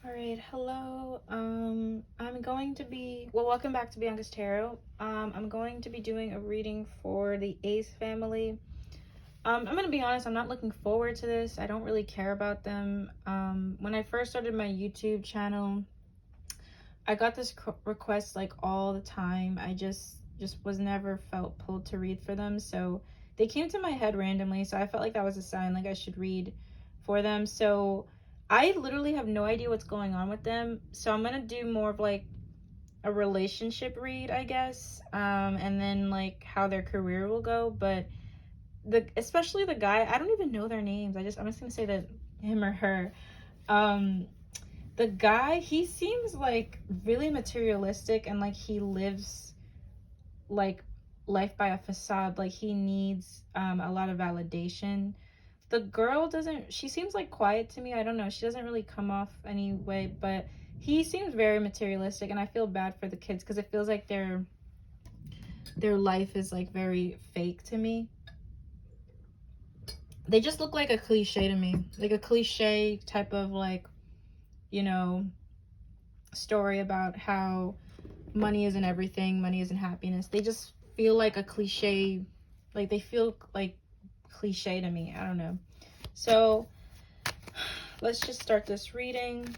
All right, hello. I'm going to be, well, welcome back to Bianca's Tarot. I'm going to be doing a reading for the Ace family. I'm going to be honest, I'm not looking forward to this. I don't really care about them. When I first started my YouTube channel, I got this request like all the time. I just was never felt pulled to read for them. So they came to my head randomly. So I felt like that was a sign, like I should read for them. So I literally have no idea what's going on with them. So I'm going to do more of like a relationship read, I guess. And then like how their career will go. But especially the guy, I don't even know their names. I'm just going to say that him or her. The guy, he seems like really materialistic and like he lives like life by a facade. Like he needs a lot of validation. The girl doesn't, she seems like quiet to me. I don't know, she doesn't really come off anyway, but he seems very materialistic, and I feel bad for the kids because it feels like their life is like very fake to me. They just look like a cliche to me, like a cliche type of like, you know, story about how money isn't everything, money isn't happiness. They just feel like a cliche, like they feel like cliche to me. I don't know. So let's just start this reading.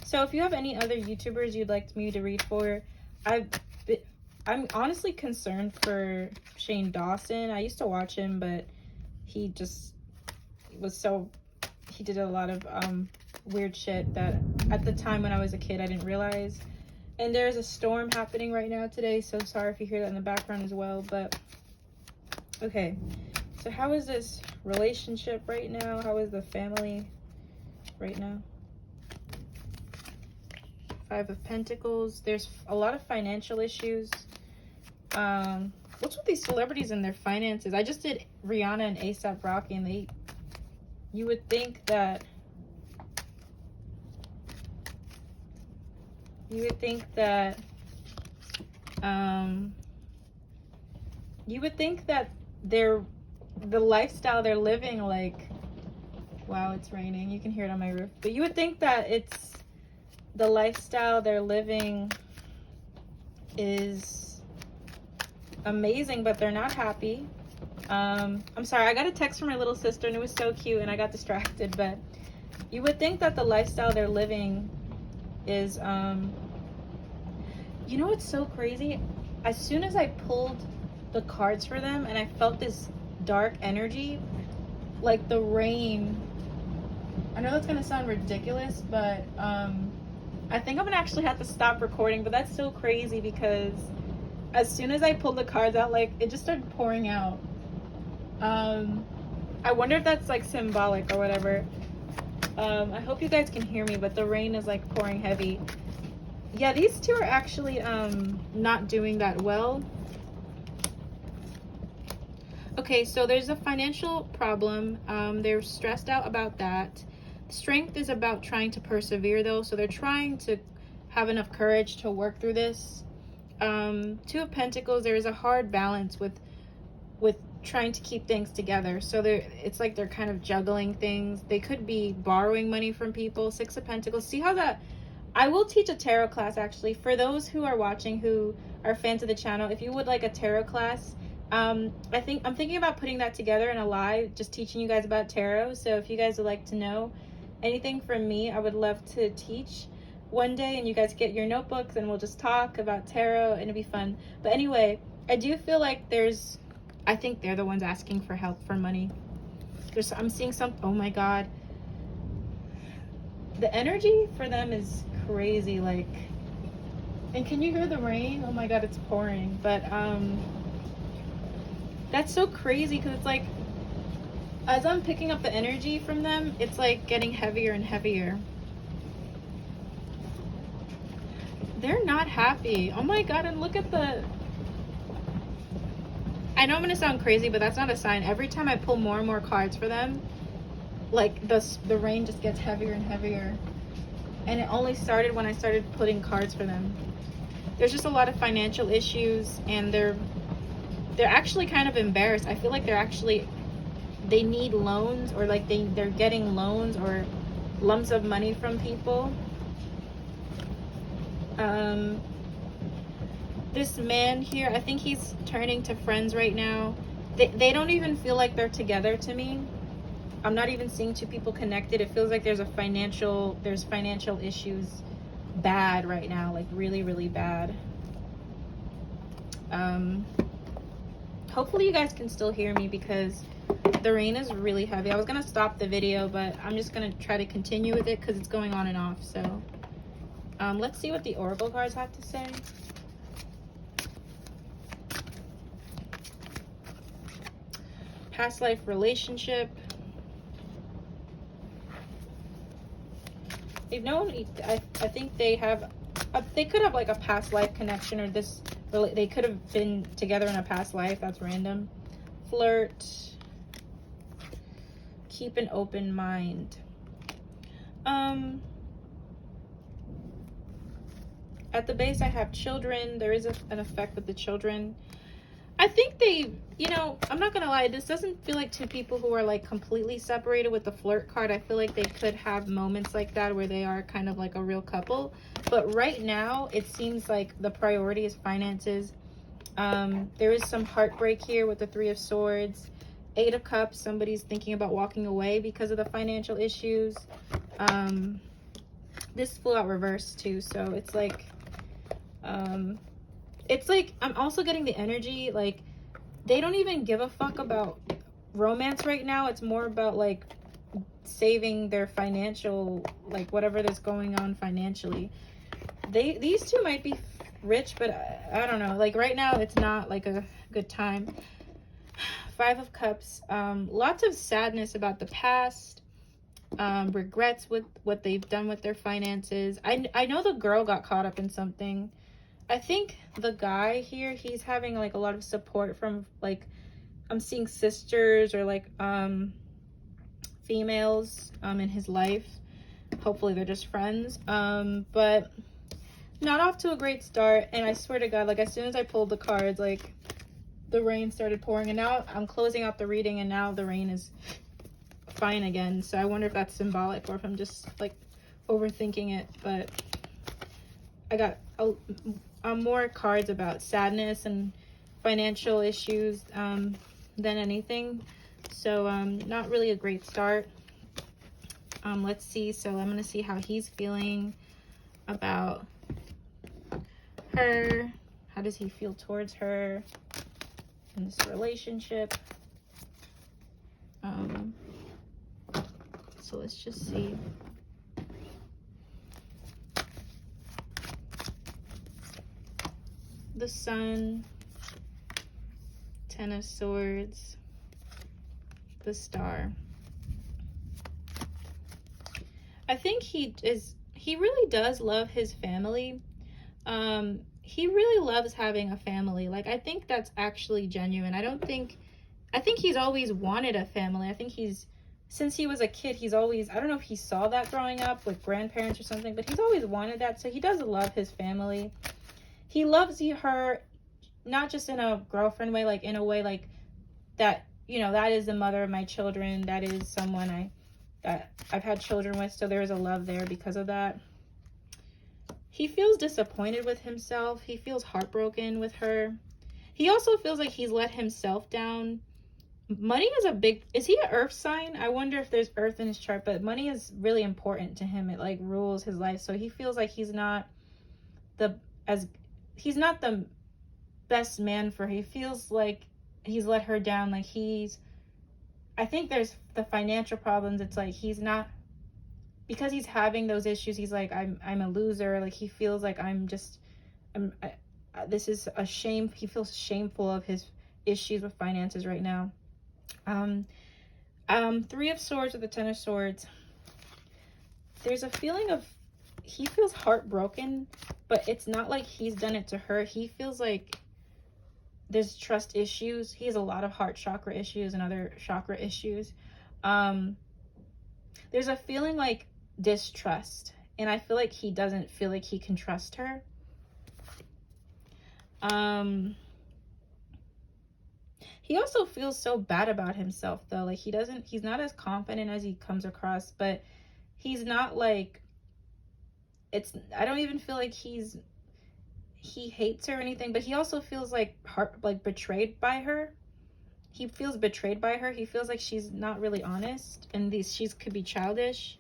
So if you have any other YouTubers you'd like me to read for, I'm honestly concerned for Shane Dawson. I used to watch him, but he just he did a lot of weird shit that at the time when I was a kid I didn't realize. And there's a storm happening right now today, so sorry if you hear that in the background as well. But okay, so how is this relationship right now? How is the family right now? Five of Pentacles. There's a lot of financial issues. What's with these celebrities and their finances? I just did Rihanna and ASAP Rocky, and you would think that the lifestyle they're living, like, wow, it's raining, you can hear it on my roof, but you would think that it's the lifestyle they're living is amazing, but they're not happy. I'm sorry, I got a text from my little sister and it was so cute and I got distracted, but you would think that the lifestyle they're living is you know what's so crazy? As soon as I pulled the cards for them and I felt this dark energy, like the rain. I know that's gonna sound ridiculous, but I think I'm gonna actually have to stop recording, but that's so crazy because as soon as I pulled the cards out, like it just started pouring out. I wonder if that's like symbolic or whatever. I hope you guys can hear me, but the rain is like pouring heavy. Yeah, these two are actually not doing that well. Okay, so there's a financial problem. They're stressed out about that. Strength is about trying to persevere though, so they're trying to have enough courage to work through this. Two of Pentacles, there is a hard balance with trying to keep things together. So it's like they're kind of juggling things. They could be borrowing money from people. Six of Pentacles. See how that, I will teach a tarot class actually for those who are watching who are fans of the channel. If you would like a tarot class, I'm thinking about putting that together in a live, just teaching you guys about tarot. So if you guys would like to know anything from me, I would love to teach one day, and you guys get your notebooks and we'll just talk about tarot and it'll be fun. But anyway, I do feel like I think they're the ones asking for help for money. I'm seeing oh my god, the energy for them is crazy. Like, and can you hear the rain? Oh my god, it's pouring. But that's so crazy because it's like as I'm picking up the energy from them, it's like getting heavier and heavier. They're not happy. Oh my god, and look at I know I'm gonna sound crazy, but that's not a sign. Every time I pull more and more cards for them, like the rain just gets heavier and heavier. And it only started when I started putting cards for them. There's just a lot of financial issues, and they're actually kind of embarrassed. I feel like they need loans, or like they're getting loans or lumps of money from people. Um, this man here, I think he's turning to friends right now. They don't even feel like they're together to me. I'm not even seeing two people connected. It feels like there's financial issues bad right now, like really, really bad. Hopefully you guys can still hear me because the rain is really heavy. I was gonna stop the video, but I'm just gonna try to continue with it because it's going on and off. So let's see what the oracle cards have to say. Past life relationship. They've known, I think they have, they could have like a past life connection, or they could have been together in a past life. That's random. Flirt. Keep an open mind. At the base, I have children. There is an effect with the children. I think they, I'm not gonna lie, this doesn't feel like two people who are like completely separated with the flirt card. I feel like they could have moments like that where they are kind of like a real couple. But right now, it seems like the priority is finances. There is some heartbreak here with the Three of Swords. Eight of Cups, somebody's thinking about walking away because of the financial issues. This flew out reversed too, so it's like I'm also getting the energy like they don't even give a fuck about romance right now. It's more about like saving their financial, like whatever that's going on financially. These two might be rich, but I don't know, like right now it's not like a good time. Five of Cups, lots of sadness about the past, regrets with what they've done with their finances. I know the girl got caught up in something. I think the guy here, he's having like a lot of support from like, I'm seeing sisters or like females in his life. Hopefully they're just friends, but not off to a great start. And I swear to God, like as soon as I pulled the cards, like the rain started pouring, and now I'm closing out the reading and now the rain is fine again. So I wonder if that's symbolic or if I'm just like overthinking it. But I got more cards about sadness and financial issues than anything. So not really a great start. Let's see. So I'm going to see how he's feeling about her. How does he feel towards her in this relationship? So let's just see. The Sun, Ten of Swords, the Star. I think he really does love his family. He really loves having a family. Like, I think that's actually genuine. I think he's always wanted a family. I think since he was a kid, he's always, I don't know if he saw that growing up with grandparents or something, but he's always wanted that. So he does love his family. He loves her, not just in a girlfriend way, like in a way like that, that is the mother of my children. That is someone that I've had children with. So there is a love there because of that. He feels disappointed with himself. He feels heartbroken with her. He also feels like he's let himself down. Money is is he an earth sign? I wonder if there's earth in his chart, but money is really important to him. It like rules his life. So he feels like he's not the best man for her. He feels like he's let her down. Like I think there's the financial problems. It's like he's not, because he's having those issues. He's like, I'm a loser. Like he feels like this is a shame. He feels shameful of his issues with finances right now. Three of Swords with the Ten of Swords. There's a feeling of, he feels heartbroken, but it's not like he's done it to her. He feels like there's trust issues. He has a lot of heart chakra issues and other chakra issues. There's a feeling like distrust, and I feel like he doesn't feel like he can trust her. He also feels so bad about himself though. Like he's not as confident as he comes across, but he's not like, I don't even feel like he hates her or anything, but he also feels like betrayed by her. He feels betrayed by her. He feels like she's not really honest, and she's could be childish.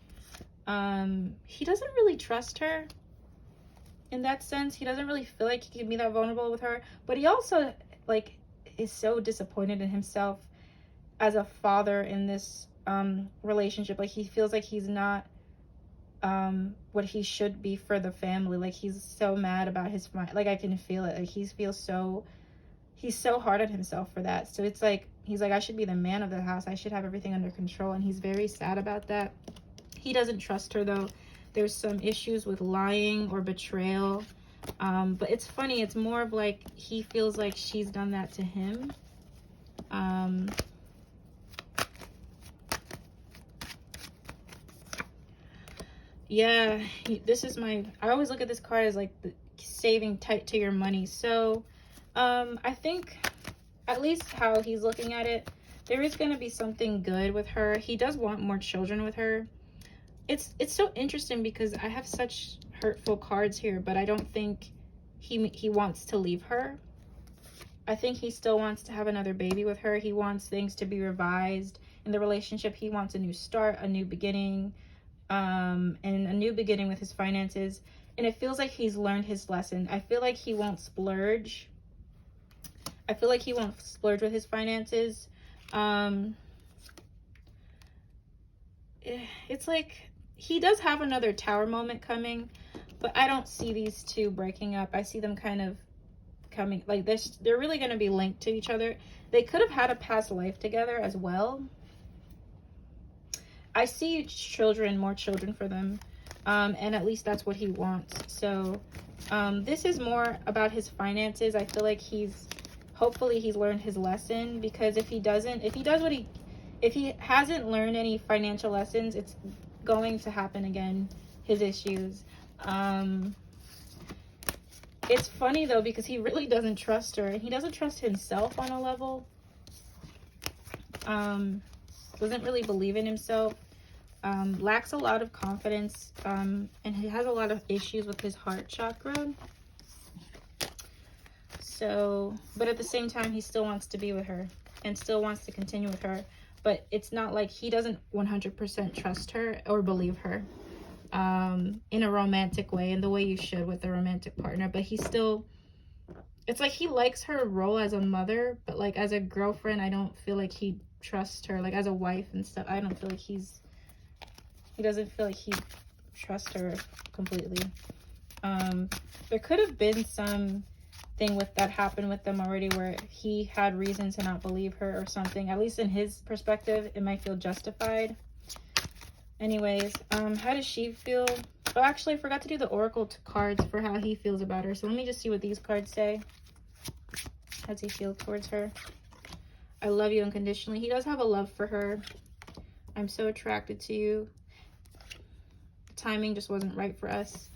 He doesn't really trust her in that sense. He doesn't really feel like he can be that vulnerable with her, but he also like is so disappointed in himself as a father in this relationship. Like, he feels like he's not what he should be for the family. Like, he's so mad about his like, I can feel it. Like, he's so hard on himself for that. So it's like he's like, I should be the man of the house, I should have everything under control, and he's very sad about that. He doesn't trust her though. There's some issues with lying or betrayal, but it's funny, it's more of like he feels like she's done that to him. Yeah, this is I always look at this card as like the saving tight to your money. So I think, at least how he's looking at it, there is going to be something good with her. He does want more children with her. It's so interesting because I have such hurtful cards here, but I don't think he wants to leave her. I think he still wants to have another baby with her. He wants things to be revised in the relationship. He wants a new start, a new beginning, and a new beginning with his finances. And it feels like he's learned his lesson. I feel like he won't splurge. I feel like he won't splurge with his finances. It's like he does have another tower moment coming, but I don't see these two breaking up. I see them kind of coming like this. They're really going to be linked to each other. They could have had a past life together as well. I see children, more children for them, and at least that's what he wants. So this is more about his finances. I feel like hopefully he's learned his lesson, because if he hasn't learned any financial lessons, it's going to happen again, his issues. It's funny though, because he really doesn't trust her, and he doesn't trust himself on a level. Doesn't really believe in himself, lacks a lot of confidence, and he has a lot of issues with his heart chakra. So, but at the same time, he still wants to be with her and still wants to continue with her. But it's not like he doesn't 100% trust her or believe her in a romantic way, in the way you should with a romantic partner. But he still, it's like he likes her role as a mother, but like as a girlfriend, I don't feel like he trusts her. Like as a wife and stuff, I don't feel like he doesn't feel like he trusts her completely. There could have been some thing that happened with them already where he had reason to not believe her or something. At least in his perspective, it might feel justified. Anyways, how does she feel? Oh, actually, I forgot to do the oracle cards for how he feels about her. So let me just see what these cards say. How does he feel towards her? I love you unconditionally. He does have a love for her. I'm so attracted to you. The timing just wasn't right for us.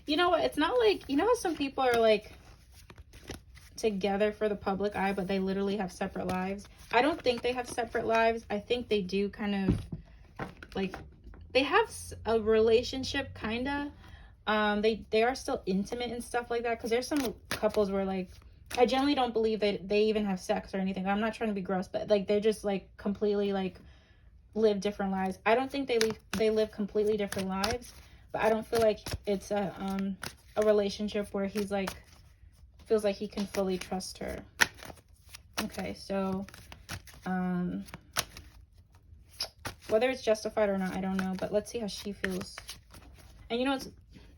You know what? It's not like, you know how some people are like together for the public eye, but they literally have separate lives? I don't think they have separate lives. I think they do kind of like, they have a relationship kind of. They are still intimate and stuff like that, because there's some couples where like, I generally don't believe that they even have sex or anything. I'm not trying to be gross, but like they're just like completely like live different lives. I don't think they live completely different lives, but I don't feel like it's a relationship where he's like feels like he can fully trust her. Okay, so whether it's justified or not, I don't know, but let's see how she feels. And you know,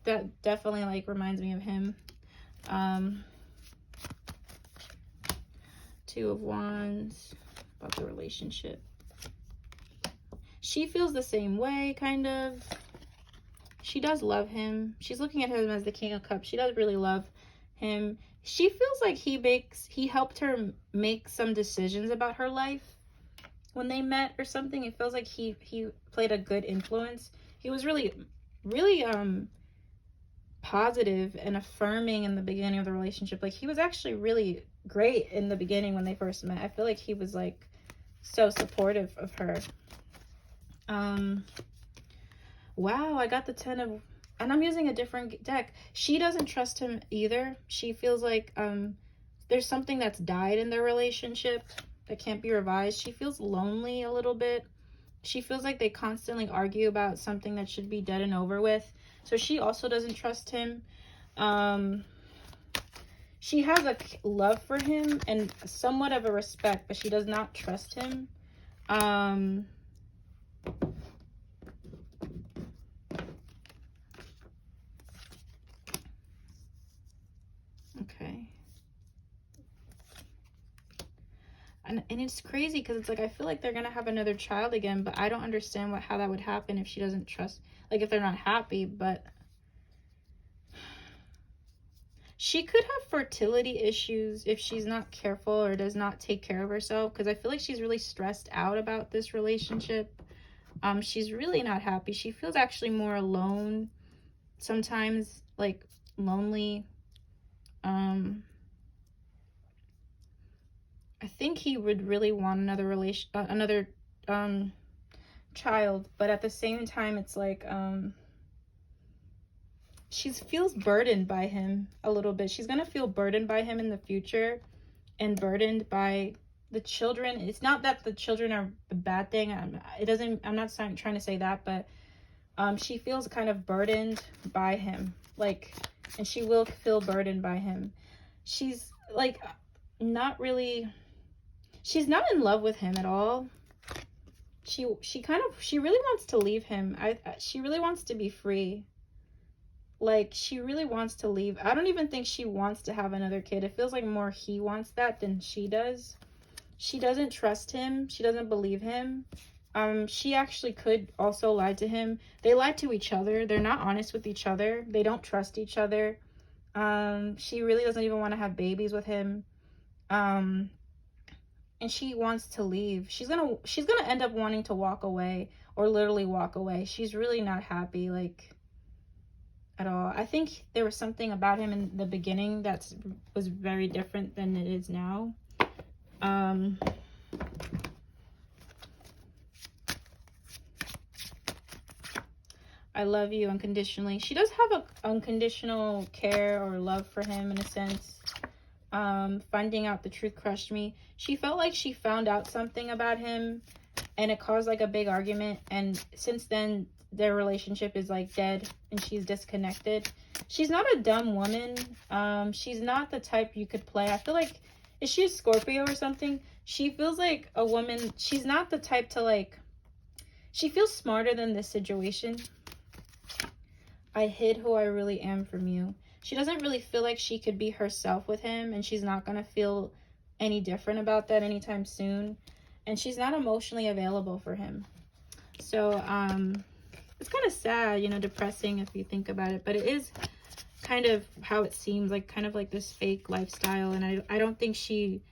that definitely like reminds me of him. Two of Wands, about the relationship. She feels the same way, kind of. She does love him. She's looking at him as the King of Cups. She does really love him. She feels like he helped her make some decisions about her life when they met or something. It feels like he played a good influence. He was really positive and affirming in the beginning of the relationship. Like, he was actually really great in the beginning when they first met. I feel like he was like so supportive of her. Wow, I got the 10 of, and I'm using a different deck. She doesn't trust him either. She feels like there's something that's died in their relationship that can't be revised. She feels lonely a little bit. She feels like they constantly argue about something that should be dead and over with. So she also doesn't trust him. She has a love for him and somewhat of a respect, but she does not trust him. Okay. And it's crazy because it's like, I feel like they're going to have another child again, but I don't understand how that would happen if she doesn't trust, like if they're not happy, but she could have fertility issues if she's not careful or does not take care of herself, because I feel like she's really stressed out about this relationship. She's really not happy. She feels actually more alone, sometimes like lonely. I think he would really want another child, but at the same time, it's like she feels burdened by him a little bit. She's gonna feel burdened by him in the future, and burdened by the children. It's not that the children are a bad thing. I'm not trying to say that, but she feels kind of burdened by him, like, and she will feel burdened by him. She's like not really. She's not in love with him at all. She really wants to leave him. She really wants to be free. Like, she really wants to leave. I don't even think she wants to have another kid. It feels like more he wants that than she does. She doesn't trust him. She doesn't believe him. She actually could also lie to him. They lie to each other. They're not honest with each other. They don't trust each other. She really doesn't even want to have babies with him. And she wants to leave. She's gonna end up wanting to walk away, or literally walk away. She's really not happy, like, at all. I think there was something about him in the beginning that was very different than it is now. I love you unconditionally. She does have a unconditional care or love for him in a sense. Finding out the truth crushed me. She felt like she found out something about him and it caused like a big argument, and since then their relationship is like dead and she's disconnected. She's not a dumb woman. She's not the type you could play. I feel like, is she a Scorpio or something? She feels like a woman. She's not the type to like, she feels smarter than this situation. I hid who I really am from you. She doesn't really feel like she could be herself with him, and she's not going to feel any different about that anytime soon. And she's not emotionally available for him. So, it's kind of sad, you know, depressing if you think about it. But it is kind of how it seems, like kind of like this fake lifestyle. And I don't think she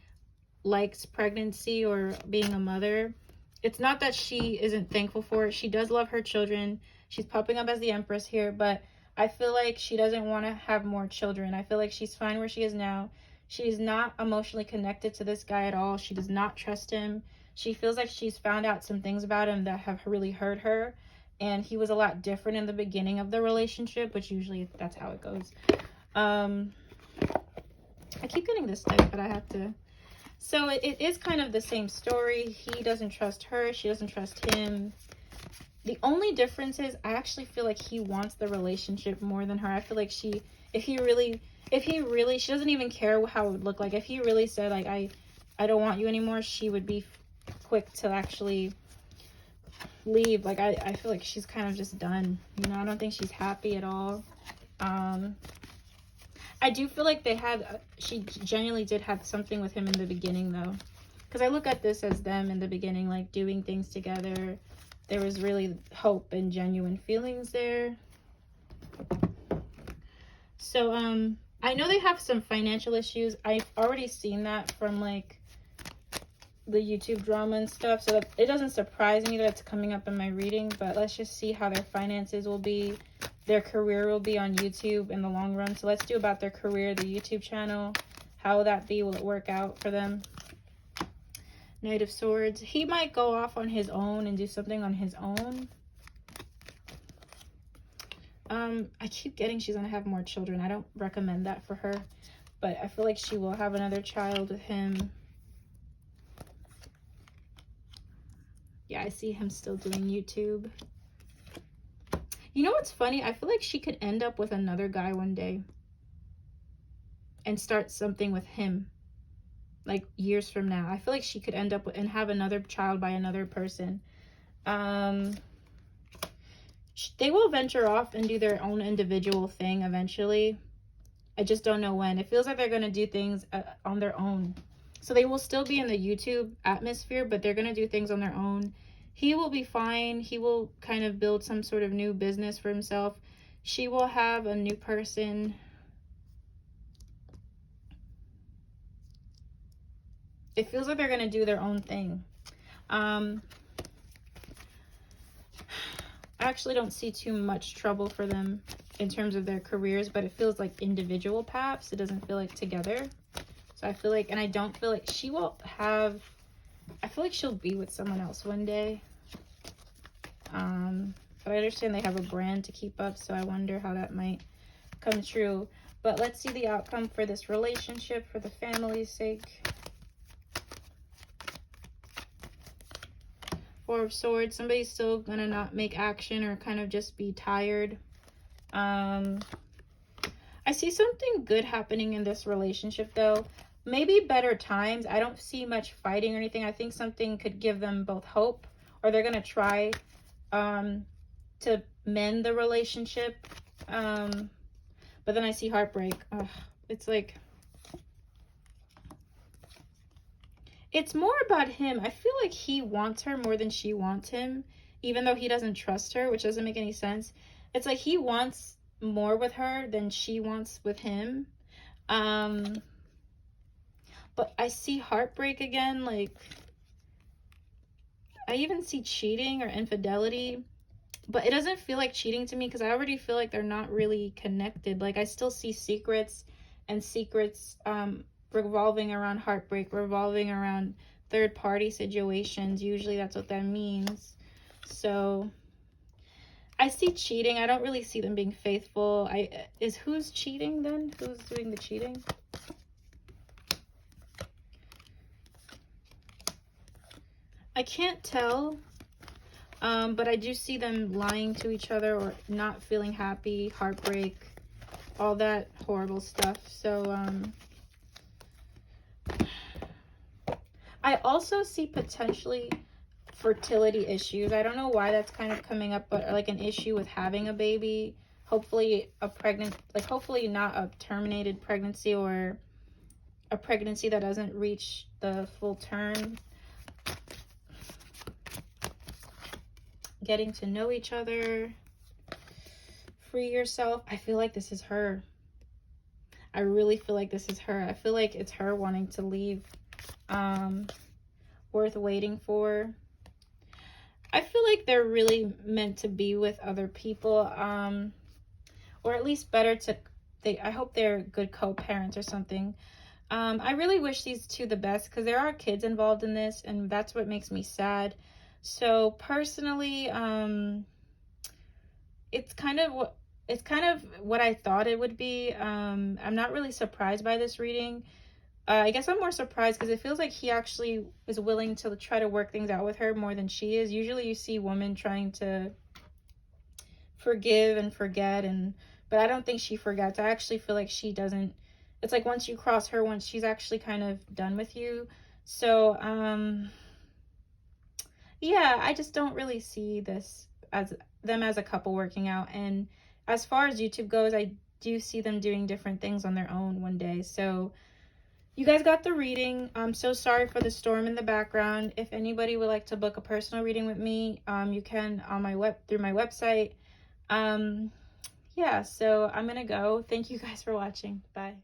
likes pregnancy or being a mother. It's not that she isn't thankful for it. She does love her children. She's popping up as the Empress here, but I feel like she doesn't want to have more children. I feel like she's fine where she is now. She's not emotionally connected to this guy at all. She does not trust him. She feels like she's found out some things about him that have really hurt her. And he was a lot different in the beginning of the relationship, which usually that's how it goes. I keep getting this deck, but I have to. So it is kind of the same story. He doesn't trust her. She doesn't trust him. The only difference is I actually feel like he wants the relationship more than her. I feel like she doesn't even care how it would look like. If he really said like, I don't want you anymore, she would be quick to actually leave. Like, I feel like she's kind of just done. You know, I don't think she's happy at all. I do feel like she genuinely did have something with him in the beginning though. Because I look at this as them in the beginning, like doing things together. There was really hope and genuine feelings there. So, I know they have some financial issues. I've already seen that from like the YouTube drama and stuff. So it doesn't surprise me that it's coming up in my reading, but let's just see how their finances will be. Their career will be on YouTube in the long run. So let's do about their career, the YouTube channel. How will that be? Will it work out for them? Knight of Swords. He might go off on his own and do something on his own. I keep getting she's gonna have more children. I don't recommend that for her, but I feel like she will have another child with him. Yeah, I see him still doing YouTube. You know what's funny? I feel like she could end up with another guy one day and start something with him, like years from now. I feel like she could end up with, and have another child by another person. They will venture off and do their own individual thing eventually. I just don't know when. It feels like they're going to do things on their own. So they will still be in the YouTube atmosphere, but they're going to do things on their own. He will be fine. He will kind of build some sort of new business for himself. She will have a new person. It feels like they're going to do their own thing. I actually don't see too much trouble for them in terms of their careers, but it feels like individual paths. It doesn't feel like together. So I feel like, and I don't feel like she will have, I feel like she'll be with someone else one day. But I understand they have a brand to keep up, so I wonder how that might come true. But let's see the outcome for this relationship for the family's sake. Four of Swords. Somebody's still gonna not make action or kind of just be tired. I see something good happening in this relationship though. Maybe better times. I don't see much fighting or anything. I think something could give them both hope, or they're gonna try to mend the relationship. But then I see heartbreak. Ugh, it's like, it's more about him. I feel like he wants her more than she wants him, even though he doesn't trust her, which doesn't make any sense. It's like he wants more with her than she wants with him. But I see heartbreak again. Like, I even see cheating or infidelity, but it doesn't feel like cheating to me because I already feel like they're not really connected. Like, I still see secrets, and secrets revolving around heartbreak, revolving around third-party situations. Usually that's what that means. So I see cheating. I don't really see them being faithful. Who's cheating then? Who's doing the cheating? I can't tell, but I do see them lying to each other or not feeling happy, heartbreak, all that horrible stuff. So I also see potentially fertility issues. I don't know why that's kind of coming up, but like an issue with having a baby. Hopefully hopefully not a terminated pregnancy or a pregnancy that doesn't reach the full term. Getting to know each other. Free yourself. I feel like this is her. I really feel like this is her. I feel like it's her wanting to leave. Worth waiting for. I feel like they're really meant to be with other people, or at least better to, I hope they're good co-parents or something. I really wish these two the best because there are kids involved in this, and that's what makes me sad. So personally, it's kind of what I thought it would be. I'm not really surprised by this reading. I guess I'm more surprised because it feels like he actually is willing to try to work things out with her more than she is. Usually you see women trying to forgive and forget, but I don't think she forgets. I actually feel like she doesn't. It's like once you cross her, once she's actually kind of done with you. So, yeah, I just don't really see this as them as a couple working out. And as far as YouTube goes, I do see them doing different things on their own one day. So you guys got the reading. I'm so sorry for the storm in the background. If anybody would like to book a personal reading with me, you can on through my website. Yeah, so I'm gonna go. Thank you guys for watching. Bye.